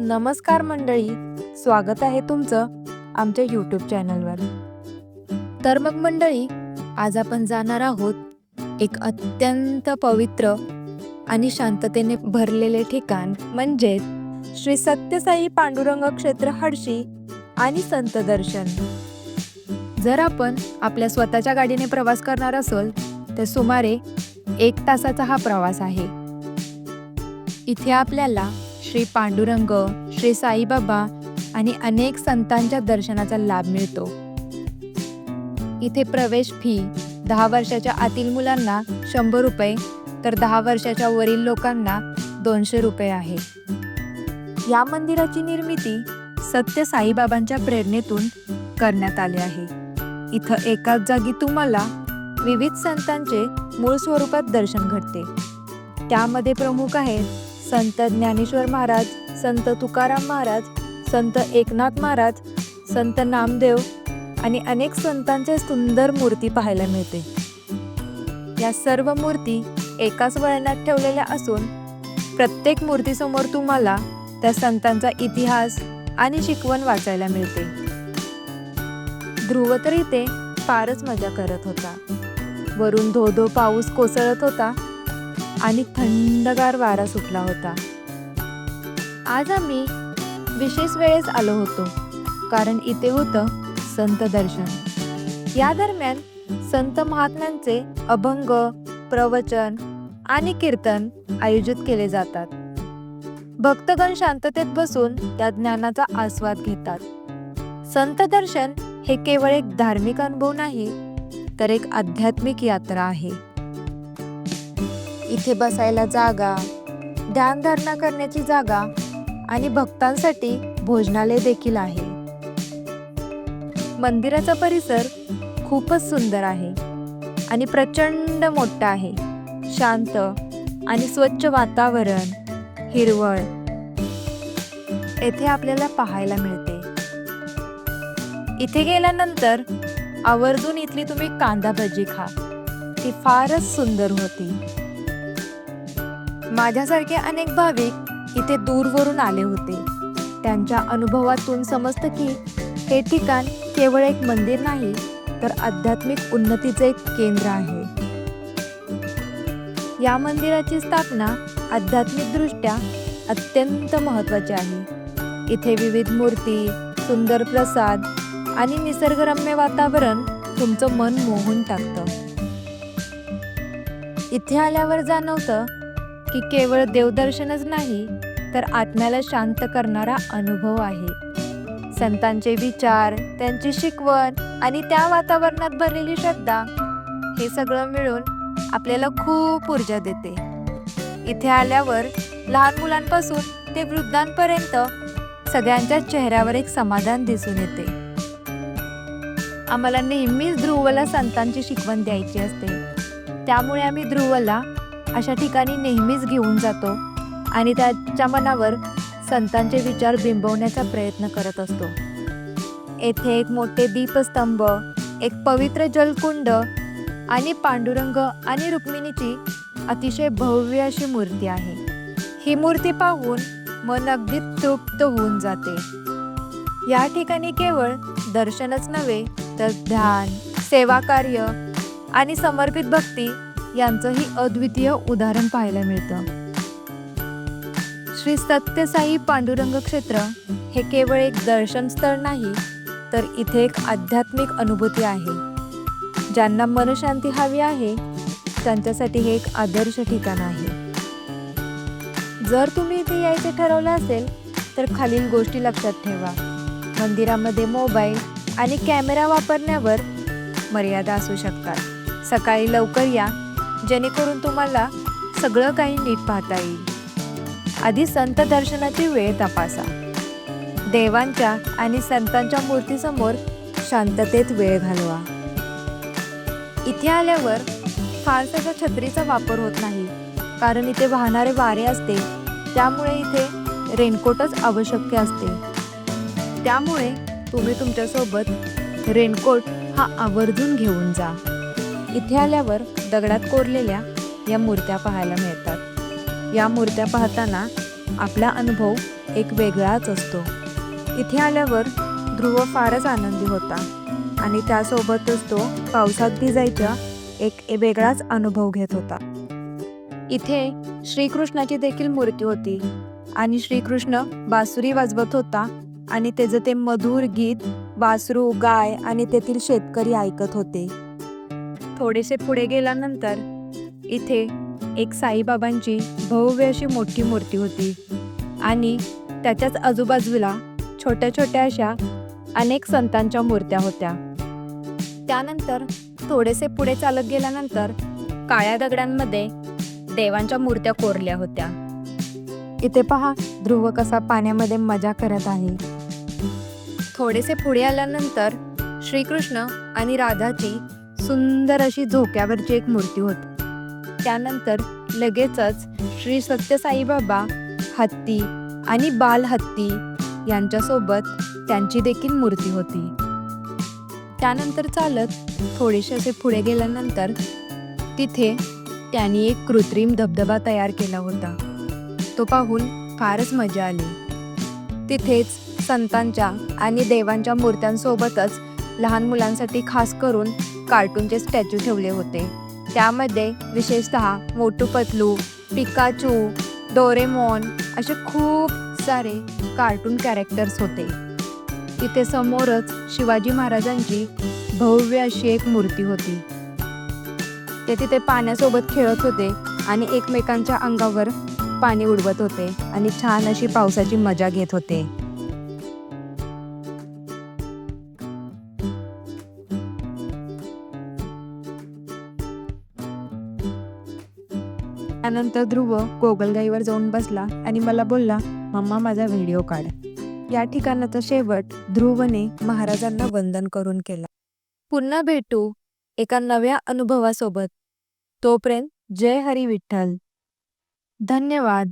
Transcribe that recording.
नमस्कार मंडळी, स्वागत आहे तुमचं आमच्या यूट्यूब चॅनलवर. तर मग मंडळी, आज आपण जाणार आहोत एक अत्यंत पवित्र आणि शांततेने भरलेले ठिकाण, म्हणजे श्री सत्यसाई पांडुरंग क्षेत्र हडशी आणि संत दर्शन. जर आपण आपल्या स्वतःच्या गाडीने प्रवास करणार असेल तर सुमारे 1 तासाचा हा प्रवास आहे. इथे आपल्याला श्री पांडुरंग, श्री साईबाबा आणि अनेक संतांच्या दर्शनाचा लाभ मिळतो. इथे प्रवेश फी 10 वर्षाच्या आतील मुलांना 100 रुपये तर 10 वर्षाच्या वरील लोकांना 200 रुपये आहे. या मंदिराची निर्मिती सत्य साईबाबांच्या प्रेरणेतून करण्यात आली आहे. इथं एकाच जागी तुम्हाला विविध संतांचे मूळ स्वरूपात दर्शन घडते. त्यामध्ये प्रमुख आहेत संत ज्ञानेश्वर महाराज, संत तुकाराम महाराज, संत एकनाथ महाराज, संत नामदेव आणि अनेक संतांचे सुंदर मूर्ती पाहायला मिळते. या सर्व मूर्ती एकाच वळणात ठेवलेल्या असून प्रत्येक मूर्तीसमोर तुम्हाला त्या संतांचा इतिहास आणि शिकवण वाचायला मिळते. ध्रुव तर इथे फारच मजा करत होता. वरून धो पाऊस कोसळत होता आणि थंडगार वारा सुटला होता. आज आम्ही विशेष वेळेस आलो होतो, कारण इथे होतं संत दर्शन. या दरम्यान संत महात्म्यांचे अभंग, प्रवचन आणि कीर्तन आयोजित केले जातात. भक्तगण शांततेत बसून त्या ज्ञानाचा आस्वाद घेतात. संत दर्शन हे केवळ एक धार्मिक अनुभव नाही, तर एक आध्यात्मिक यात्रा आहे. इथे बसायला जागा, ध्यानधारणा करण्याची जागा आणि भक्तांसाठी भोजनालय देखील आहे. मंदिराचा परिसर खूपच सुंदर आहे आणि प्रचंड मोठा आहे. शांत आणि स्वच्छ वातावरण, हिरवळ येथे आपल्याला पाहायला मिळते. इथे गेल्यानंतर आवर्जून इथली तुम्ही कांदा भजी खा, ती फारच सुंदर होती. माझ्यासारखे अनेक भाविक इथे दूरवरून आले होते. त्यांच्या अनुभवातून समजतं की हे ठिकाण केवळ एक मंदिर नाही, तर आध्यात्मिक उन्नतीचे एक केंद्र आहे. या मंदिराची स्थापना आध्यात्मिकदृष्ट्या अत्यंत महत्त्वाची आहे. इथे विविध मूर्ती, सुंदर प्रसाद आणि निसर्गरम्य वातावरण तुमचं मन मोहून टाकतं. इथे आल्यावर जाणवतं की केवळ देवदर्शनच नाही, तर आत्म्याला शांत करणारा अनुभव आहे. संतांचे विचार, त्यांची शिकवण आणि त्या वातावरणात भरलेली श्रद्धा, हे सगळं मिळून आपल्याला खूप ऊर्जा देते. इथे आल्यावर लहान मुलांपासून ते वृद्धांपर्यंत सगळ्यांच्या चेहऱ्यावर एक समाधान दिसून येते. आम्हाला नेहमीच ध्रुवला संतांची शिकवण द्यायची असते, त्यामुळे आम्ही ध्रुवला अशा ठिकाणी नेहमीच घेऊन जातो आणि त्याच्या मनावर संतांचे विचार बिंबवण्याचा प्रयत्न करत असतो. येथे एक मोठे दीपस्तंभ, एक पवित्र जलकुंड आणि पांडुरंग आणि रुक्मिणीची अतिशय भव्य अशी मूर्ती आहे. ही मूर्ती पाहून मन अगदी तृप्त होऊन जाते. या ठिकाणी केवळ दर्शनच नव्हे, तर ध्यान, सेवाकार्य आणि समर्पित भक्ती यांचंही अद्वितीय उदाहरण पाहायला मिळतं. श्री सत्यसाई पांडुरंग क्षेत्र हे केवळ एक दर्शन स्थळ नाही, तर इथे एक आध्यात्मिक अनुभूती आहे. ज्यांना मनशांती हवी आहे त्यांच्यासाठी हे एक आदर्श ठिकाण आहे. जर तुम्ही इथे यायचे ठरवलं असेल तर खालील गोष्टी लक्षात ठेवा. मंदिरामध्ये मोबाईल आणि कॅमेरा वापरण्यावर मर्यादा असू शकतात. सकाळी लवकर या, जेणेकरून तुम्हाला सगळं काही नीट पाहता येईल. आधी संत दर्शनाची वेळ तपासा. देवांच्या आणि संतांच्या मूर्तीसमोर शांततेत वेळ घालवा. इथे आल्यावर फारसा छत्रीचा वापर होत नाही, कारण इथे वाहणारे वारे असते. त्यामुळे इथे रेनकोटच आवश्यक असते. त्यामुळे तुम्ही तुमच्यासोबत रेनकोट हा आवर्जून घेऊन जा. इथे आल्यावर दगडात कोरलेल्या या मूर्त्या पाहायला मिळतात. या मूर्त्या पाहताना आपला अनुभव एक वेगळाच असतो. इथे आल्यावर ध्रुव फारच आनंदी होता आणि त्यासोबतच तो पावसात भिजायचा एक वेगळाच अनुभव घेत होता. इथे श्रीकृष्णाची देखील मूर्ती होती आणि श्रीकृष्ण बासुरी वाजवत होता आणि त्याचं ते मधुर गीत वासरू, गाय आणि तेथील शेतकरी ऐकत होते. थोडेसे पुढे गेल्यानंतर इथे एक साईबाबांची भव्य अशी मोठी मूर्ती होती आणि त्याच्याच आजूबाजूला छोट्या छोट्या अशा अनेक संतांच्या मूर्त्या होत्या. त्यानंतर थोडेसे पुढे चालत गेल्यानंतर काळ्या दगडांमध्ये देवांच्या मूर्त्या कोरल्या होत्या. इथे पहा ध्रुव कसा पाण्यामध्ये मजा करत आहे. थोडेसे पुढे आल्यानंतर श्रीकृष्ण आणि राधाची सुंदर अशी झोक्यावरची एक मूर्ती होती. त्यानंतर लगेचच श्री सत्य साईबाबा हत्ती आणि बाल हत्ती यांच्यासोबत त्यांची देखील मूर्ती होती. त्यानंतर चालत थोडेसे असे पुढे गेल्यानंतर तिथे त्यांनी एक कृत्रिम धबधबा तयार केला होता. तो पाहून फारच मजा आली. तिथेच संतांच्या आणि देवांच्या मूर्त्यांसोबतच लहान मुलांसाठी खास करून कार्टूनचे स्टॅच्यू ठेवले होते. त्यामध्ये विशेषतः मोटू पतलू, पिकाचू, डोरेमॉन असे खूप सारे कार्टून कॅरेक्टर्स होते. तिथे समोरच शिवाजी महाराजांची भव्य अशी एक मूर्ती होती. ते तिथे पाण्यासोबत खेळत होते आणि एकमेकांच्या अंगावर पाणी उडवत होते आणि छान अशी पावसाची मजा घेत होते. त्यानंतर ध्रुव गोगलगाईवर जाऊन बसला आणि मला बोलला, मम्मा माझा व्हिडिओ काढ. या ठिकाणाचा शेवट ध्रुवने महाराजांना वंदन करून केला. पुन्हा भेटू एका नव्या अनुभवासोबत. तोपर्यंत जय हरी विठ्ठल. धन्यवाद.